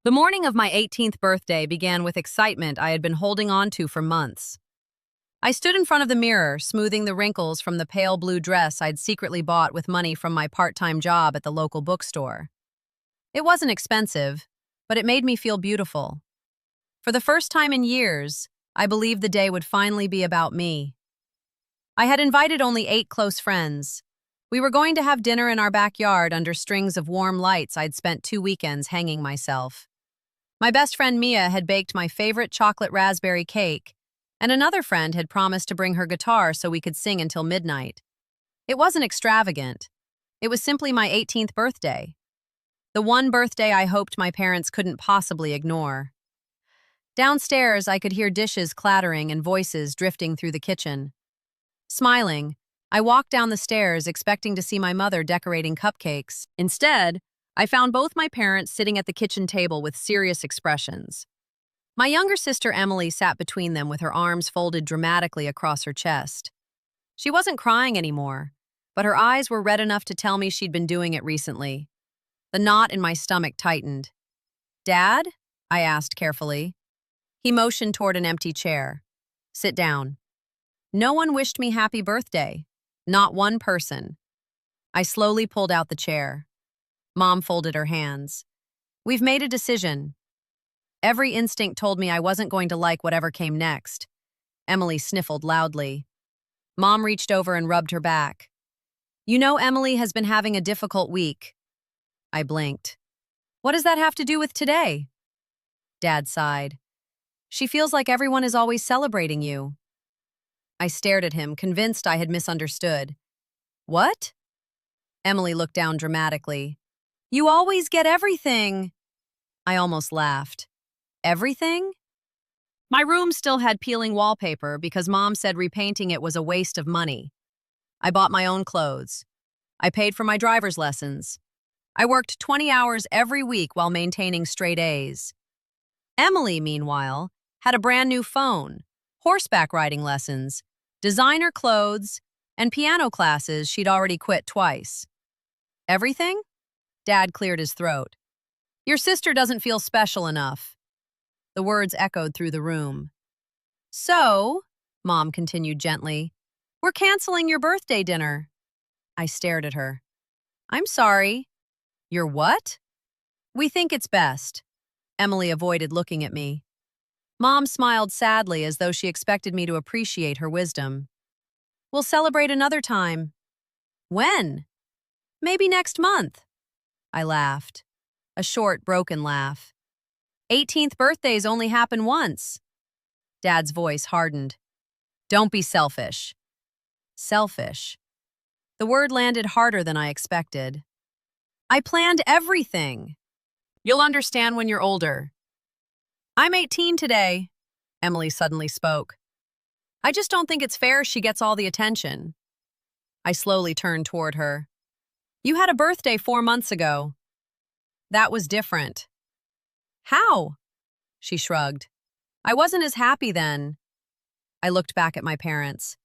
The morning of my 18th birthday began with excitement I had been holding on to for months. I stood in front of the mirror, smoothing the wrinkles from the pale blue dress I'd secretly bought with money from my part-time job at the local bookstore. It wasn't expensive, but it made me feel beautiful. For the first time in years, I believed the day would finally be about me. I had invited only 8 close friends. We were going to have dinner in our backyard under strings of warm lights I'd spent 2 weekends hanging myself. My best friend Mia had baked my favorite chocolate raspberry cake, and another friend had promised to bring her guitar so we could sing until midnight. It wasn't extravagant. It was simply my 18th birthday. The one birthday I hoped my parents couldn't possibly ignore. Downstairs, I could hear dishes clattering and voices drifting through the kitchen. Smiling, I walked down the stairs expecting to see my mother decorating cupcakes. Instead, I found both my parents sitting at the kitchen table with serious expressions. My younger sister Emily sat between them with her arms folded dramatically across her chest. She wasn't crying anymore, but her eyes were red enough to tell me she'd been doing it recently. The knot in my stomach tightened. "Dad?" I asked carefully. He motioned toward an empty chair. "Sit down." No one wished me happy birthday. Not one person. I slowly pulled out the chair. Mom folded her hands. "We've made a decision." Every instinct told me I wasn't going to like whatever came next. Emily sniffled loudly. Mom reached over and rubbed her back. "You know Emily has been having a difficult week." I blinked. "What does that have to do with today?" Dad sighed. "She feels like everyone is always celebrating you." I stared at him, convinced I had misunderstood. "What?" Emily looked down dramatically. "You always get everything." I almost laughed. Everything? My room still had peeling wallpaper because Mom said repainting it was a waste of money. I bought my own clothes. I paid for my driver's lessons. I worked 20 hours every week while maintaining straight A's. Emily, meanwhile, had a brand new phone, horseback riding lessons, designer clothes, and piano classes she'd already quit twice. Everything? Dad cleared his throat. "Your sister doesn't feel special enough." The words echoed through the room. "So," Mom continued gently, "we're canceling your birthday dinner." I stared at her. "I'm sorry." "You're what?" "We think it's best." Emily avoided looking at me. Mom smiled sadly as though she expected me to appreciate her wisdom. "We'll celebrate another time." "When?" "Maybe next month." I laughed. A short, broken laugh. 18th birthdays only happen once." Dad's voice hardened. "Don't be selfish." Selfish. The word landed harder than I expected. "I planned everything." "You'll understand when you're older." "I'm 18 today," Emily suddenly spoke. "I just don't think it's fair she gets all the attention." I slowly turned toward her. "You had a birthday 4 months ago." "That was different." "How?" She shrugged. "I wasn't as happy then." I looked back at my parents.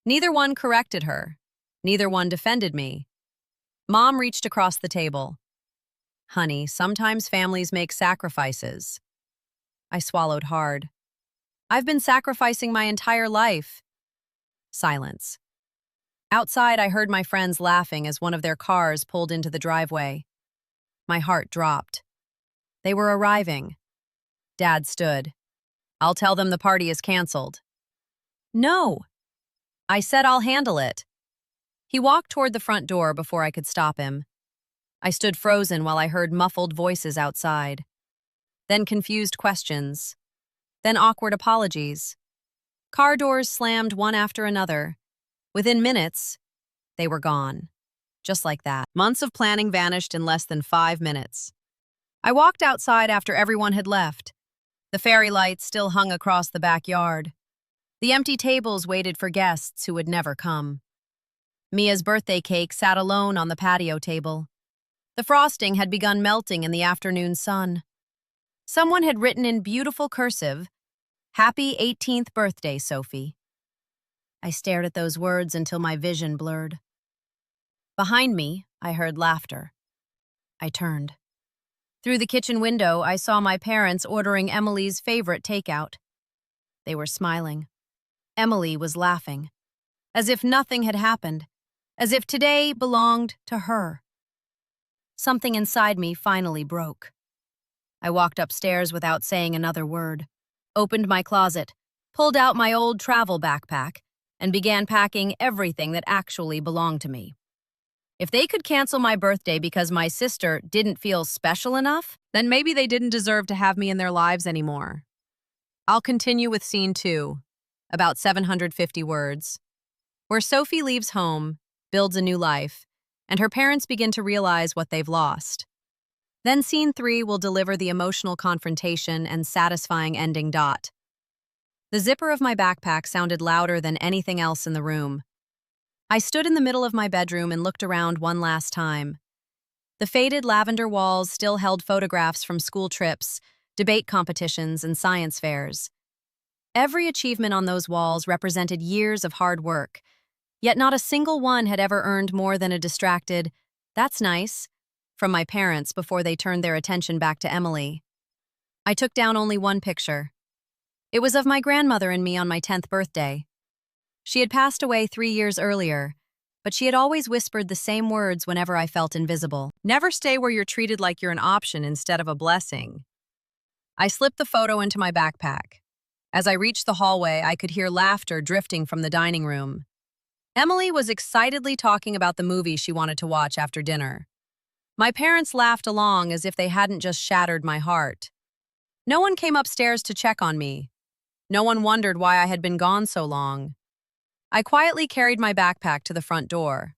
Neither one corrected her. Neither one defended me. Mom reached across the table. "Honey, sometimes families make sacrifices." I swallowed hard. "I've been sacrificing my entire life." Silence. Outside, I heard my friends laughing as one of their cars pulled into the driveway. My heart dropped. They were arriving. Dad stood. "I'll tell them the party is canceled." "No." I said I'll handle it. He walked toward the front door before I could stop him. I stood frozen while I heard muffled voices outside. Then confused questions. Then awkward apologies. Car doors slammed one after another. Within minutes, they were gone. Just like that. Months of planning vanished in less than 5 minutes. I walked outside after everyone had left. The fairy lights still hung across the backyard. The empty tables waited for guests who would never come. Mia's birthday cake sat alone on the patio table. The frosting had begun melting in the afternoon sun. Someone had written in beautiful cursive, "Happy 18th birthday, Sophie." I stared at those words until my vision blurred. Behind me, I heard laughter. I turned. Through the kitchen window, I saw my parents ordering Emily's favorite takeout. They were smiling. Emily was laughing, as if nothing had happened, as if today belonged to her. Something inside me finally broke. I walked upstairs without saying another word, opened my closet, pulled out my old travel backpack, and began packing everything that actually belonged to me. If they could cancel my birthday because my sister didn't feel special enough, then maybe they didn't deserve to have me in their lives anymore. I'll continue with scene 2, about 750 words, where Sophie leaves home, builds a new life, and her parents begin to realize what they've lost. Then scene 3 will deliver the emotional confrontation and satisfying ending. The zipper of my backpack sounded louder than anything else in the room. I stood in the middle of my bedroom and looked around one last time. The faded lavender walls still held photographs from school trips, debate competitions, and science fairs. Every achievement on those walls represented years of hard work, yet not a single one had ever earned more than a distracted, "That's nice," from my parents before they turned their attention back to Emily. I took down only one picture. It was of my grandmother and me on my 10th birthday. She had passed away 3 years earlier, but she had always whispered the same words whenever I felt invisible. "Never stay where you're treated like you're an option instead of a blessing." I slipped the photo into my backpack. As I reached the hallway, I could hear laughter drifting from the dining room. Emily was excitedly talking about the movie she wanted to watch after dinner. My parents laughed along as if they hadn't just shattered my heart. No one came upstairs to check on me. No one wondered why I had been gone so long. I quietly carried my backpack to the front door.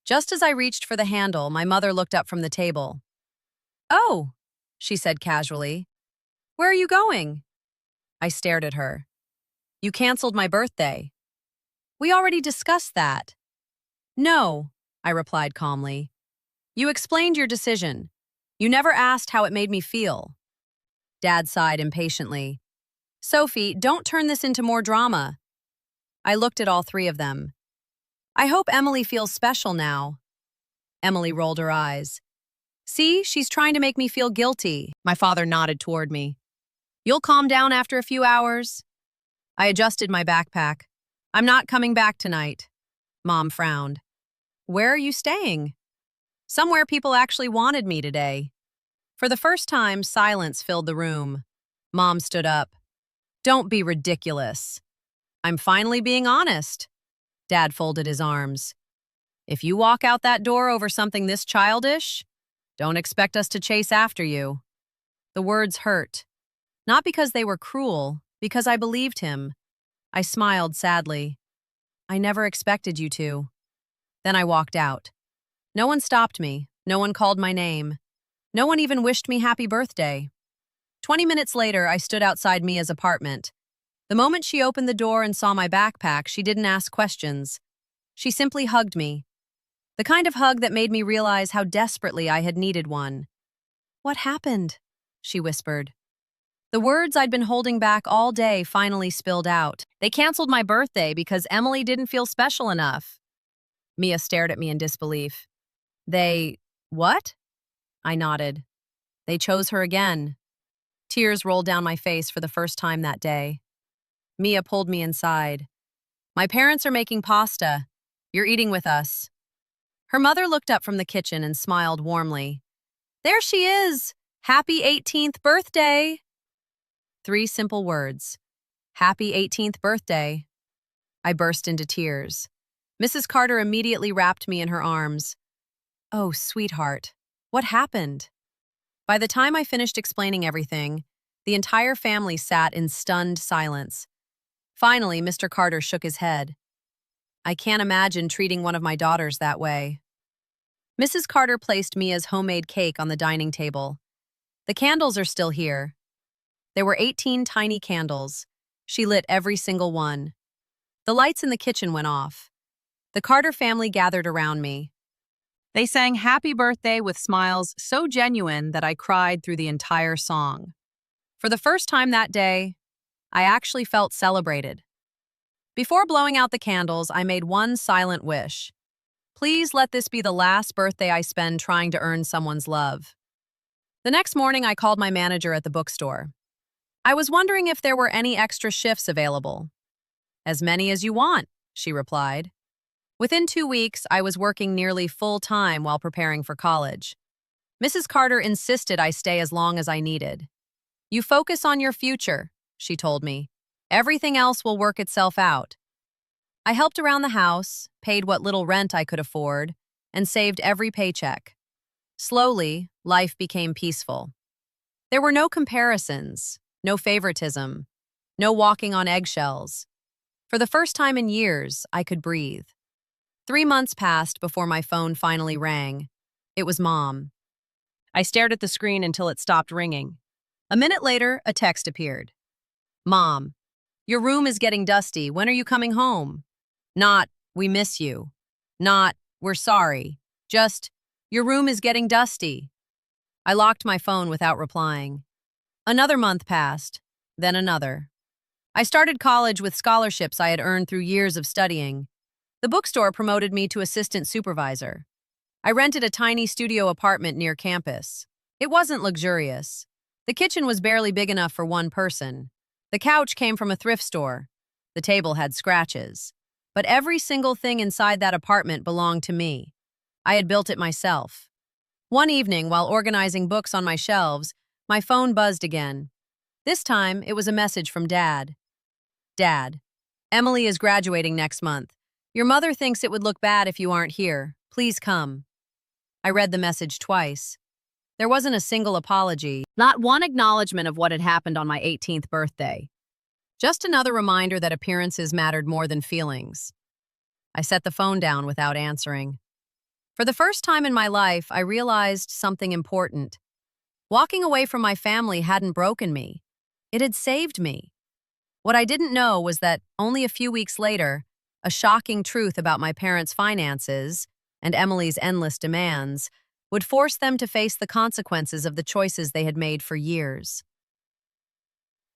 Just as I reached for the handle, my mother looked up from the table. "Oh," she said casually. "Where are you going?" I stared at her. "You canceled my birthday." "We already discussed that." "No," I replied calmly. "You explained your decision. You never asked how it made me feel." Dad sighed impatiently. "Sophie, don't turn this into more drama." I looked at all three of them. "I hope Emily feels special now." Emily rolled her eyes. "See, she's trying to make me feel guilty." My father nodded toward me. "You'll calm down after a few hours." I adjusted my backpack. "I'm not coming back tonight." Mom frowned. "Where are you staying?" "Somewhere people actually wanted me today." For the first time, silence filled the room. Mom stood up. "Don't be ridiculous." "I'm finally being honest." Dad folded his arms. "If you walk out that door over something this childish, don't expect us to chase after you." The words hurt. Not because they were cruel, because I believed him. I smiled sadly. "I never expected you to." Then I walked out. No one stopped me. No one called my name. No one even wished me happy birthday. 20 minutes later, I stood outside Mia's apartment. The moment she opened the door and saw my backpack, she didn't ask questions. She simply hugged me. The kind of hug that made me realize how desperately I had needed one. "What happened?" she whispered. The words I'd been holding back all day finally spilled out. "They canceled my birthday because Emily didn't feel special enough." Mia stared at me in disbelief. What?" I nodded. "They chose her again." Tears rolled down my face for the first time that day. Mia pulled me inside. "My parents are making pasta. You're eating with us." Her mother looked up from the kitchen and smiled warmly. "There she is! Happy 18th birthday!" 3 simple words. Happy 18th birthday. I burst into tears. Mrs. Carter immediately wrapped me in her arms. "Oh, sweetheart, what happened?" By the time I finished explaining everything, the entire family sat in stunned silence. Finally, Mr. Carter shook his head. "I can't imagine treating one of my daughters that way." Mrs. Carter placed Mia's homemade cake on the dining table. "The candles are still here." There were 18 tiny candles. She lit every single one. The lights in the kitchen went off. The Carter family gathered around me. They sang happy birthday with smiles so genuine that I cried through the entire song. For the first time that day, I actually felt celebrated. Before blowing out the candles, I made one silent wish. Please let this be the last birthday I spend trying to earn someone's love. The next morning, I called my manager at the bookstore. I was wondering if there were any extra shifts available. As many as you want, she replied. Within 2 weeks, I was working nearly full-time while preparing for college. Mrs. Carter insisted I stay as long as I needed. You focus on your future, she told me. Everything else will work itself out. I helped around the house, paid what little rent I could afford, and saved every paycheck. Slowly, life became peaceful. There were no comparisons, no favoritism, no walking on eggshells. For the first time in years, I could breathe. 3 months passed before my phone finally rang. It was Mom. I stared at the screen until it stopped ringing. A minute later, a text appeared. Mom, your room is getting dusty. When are you coming home? Not, we miss you. Not, we're sorry. Just, your room is getting dusty. I locked my phone without replying. Another month passed, then another. I started college with scholarships I had earned through years of studying. The bookstore promoted me to assistant supervisor. I rented a tiny studio apartment near campus. It wasn't luxurious. The kitchen was barely big enough for one person. The couch came from a thrift store. The table had scratches. But every single thing inside that apartment belonged to me. I had built it myself. One evening, while organizing books on my shelves, my phone buzzed again. This time, it was a message from Dad. Dad, Emily is graduating next month. Your mother thinks it would look bad if you aren't here. Please come. I read the message twice. There wasn't a single apology, not one acknowledgement of what had happened on my 18th birthday. Just another reminder that appearances mattered more than feelings. I set the phone down without answering. For the first time in my life, I realized something important. Walking away from my family hadn't broken me. It had saved me. What I didn't know was that only a few weeks later, a shocking truth about my parents' finances and Emily's endless demands would force them to face the consequences of the choices they had made for years.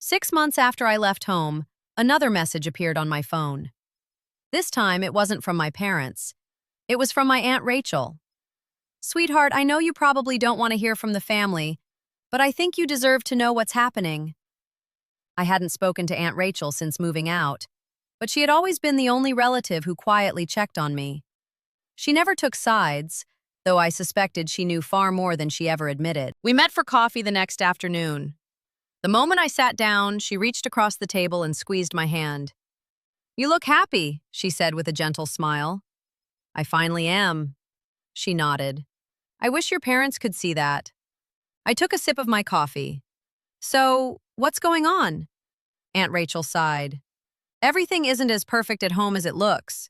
6 months after I left home, another message appeared on my phone. This time, it wasn't from my parents. It was from my Aunt Rachel. Sweetheart, I know you probably don't want to hear from the family, but I think you deserve to know what's happening. I hadn't spoken to Aunt Rachel since moving out, but she had always been the only relative who quietly checked on me. She never took sides, though I suspected she knew far more than she ever admitted. We met for coffee the next afternoon. The moment I sat down, she reached across the table and squeezed my hand. You look happy, she said with a gentle smile. I finally am. She nodded. I wish your parents could see that. I took a sip of my coffee. So, what's going on? Aunt Rachel sighed. Everything isn't as perfect at home as it looks.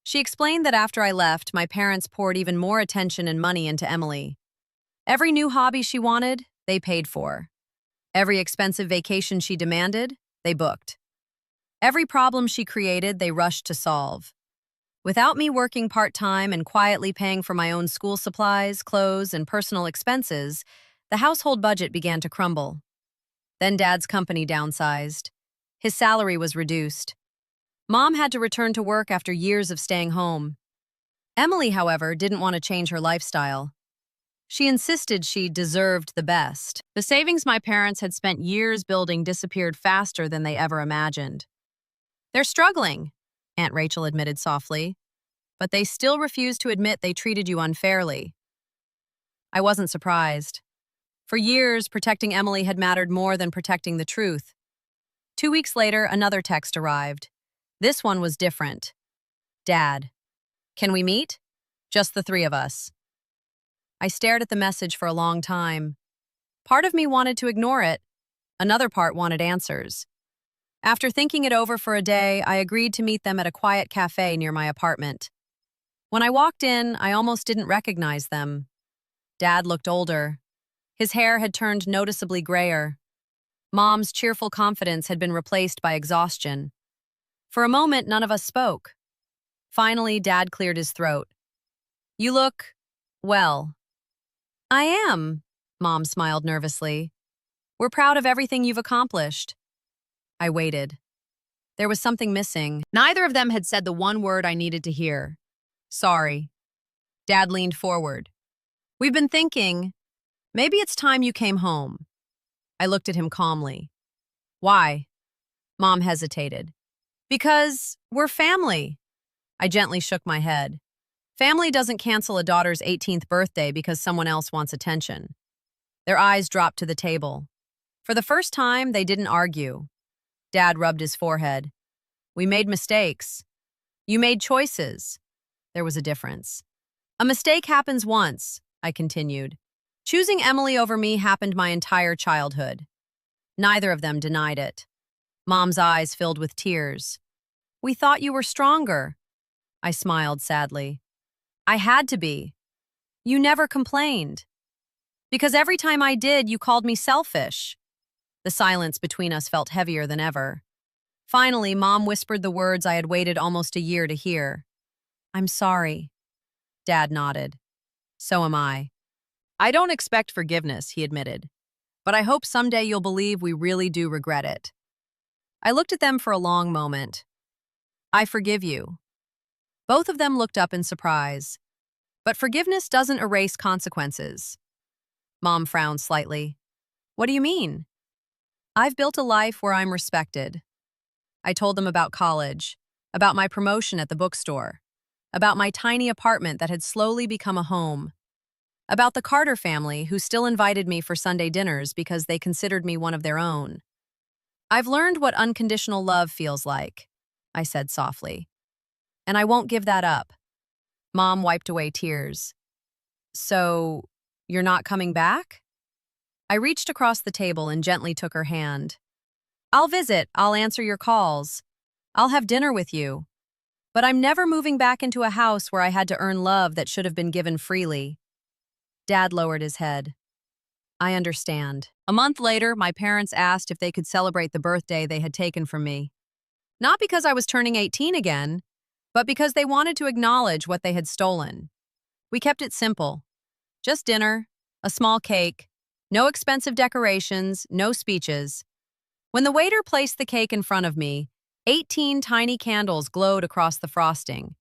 She explained that after I left, my parents poured even more attention and money into Emily. Every new hobby she wanted, they paid for. Every expensive vacation she demanded, they booked. Every problem she created, they rushed to solve. Without me working part-time and quietly paying for my own school supplies, clothes, and personal expenses, the household budget began to crumble. Then Dad's company downsized. His salary was reduced. Mom had to return to work after years of staying home. Emily, however, didn't want to change her lifestyle. She insisted she deserved the best. The savings my parents had spent years building disappeared faster than they ever imagined. They're struggling, Aunt Rachel admitted softly, but they still refuse to admit they treated you unfairly. I wasn't surprised. For years, protecting Emily had mattered more than protecting the truth. 2 weeks later, another text arrived. This one was different. Dad, can we meet? Just the three of us. I stared at the message for a long time. Part of me wanted to ignore it. Another part wanted answers. After thinking it over for a day, I agreed to meet them at a quiet cafe near my apartment. When I walked in, I almost didn't recognize them. Dad looked older. His hair had turned noticeably grayer. Mom's cheerful confidence had been replaced by exhaustion. For a moment, none of us spoke. Finally, Dad cleared his throat. You look, well. I am, Mom smiled nervously. We're proud of everything you've accomplished. I waited. There was something missing. Neither of them had said the one word I needed to hear. Sorry. Dad leaned forward. We've been thinking, Maybe it's time you came home. I looked at him calmly. Why? Mom hesitated. Because we're family. I gently shook my head. Family doesn't cancel a daughter's 18th birthday because someone else wants attention. Their eyes dropped to the table. For the first time, they didn't argue. Dad rubbed his forehead. We made mistakes. You made choices. There was a difference. A mistake happens once, I continued. Choosing Emily over me happened my entire childhood. Neither of them denied it. Mom's eyes filled with tears. We thought you were stronger. I smiled sadly. I had to be. You never complained. Because every time I did, you called me selfish. The silence between us felt heavier than ever. Finally, Mom whispered the words I had waited almost a year to hear. I'm sorry. Dad nodded. So am I. I don't expect forgiveness, he admitted. But I hope someday you'll believe we really do regret it. I looked at them for a long moment. I forgive you. Both of them looked up in surprise. But forgiveness doesn't erase consequences. Mom frowned slightly. What do you mean? I've built a life where I'm respected. I told them about college, about my promotion at the bookstore, about my tiny apartment that had slowly become a home, about the Carter family who still invited me for Sunday dinners because they considered me one of their own. I've learned what unconditional love feels like, I said softly. And I won't give that up. Mom wiped away tears. So, you're not coming back? I reached across the table and gently took her hand. I'll visit, I'll answer your calls. I'll have dinner with you. But I'm never moving back into a house where I had to earn love that should have been given freely. Dad lowered his head. I understand. A month later, my parents asked if they could celebrate the birthday they had taken from me. Not because I was turning 18 again, but because they wanted to acknowledge what they had stolen. We kept it simple. Just dinner, a small cake, no expensive decorations, no speeches. When the waiter placed the cake in front of me, 18 tiny candles glowed across the frosting,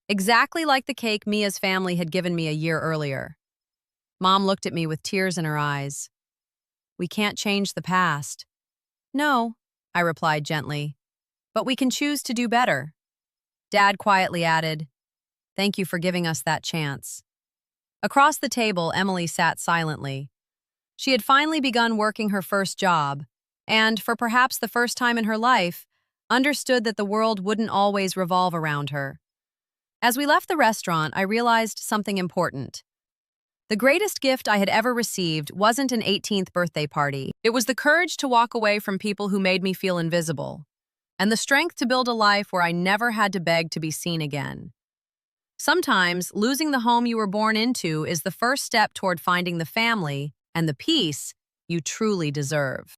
exactly like the cake Mia's family had given me a year earlier. Mom looked at me with tears in her eyes. We can't change the past. No, I replied gently, but we can choose to do better. Dad quietly added, Thank you for giving us that chance. Across the table, Emily sat silently. She had finally begun working her first job, and, for perhaps the first time in her life, understood that the world wouldn't always revolve around her. As we left the restaurant, I realized something important. The greatest gift I had ever received wasn't an 18th birthday party. It was the courage to walk away from people who made me feel invisible, and the strength to build a life where I never had to beg to be seen again. Sometimes, losing the home you were born into is the first step toward finding the family and the peace you truly deserve.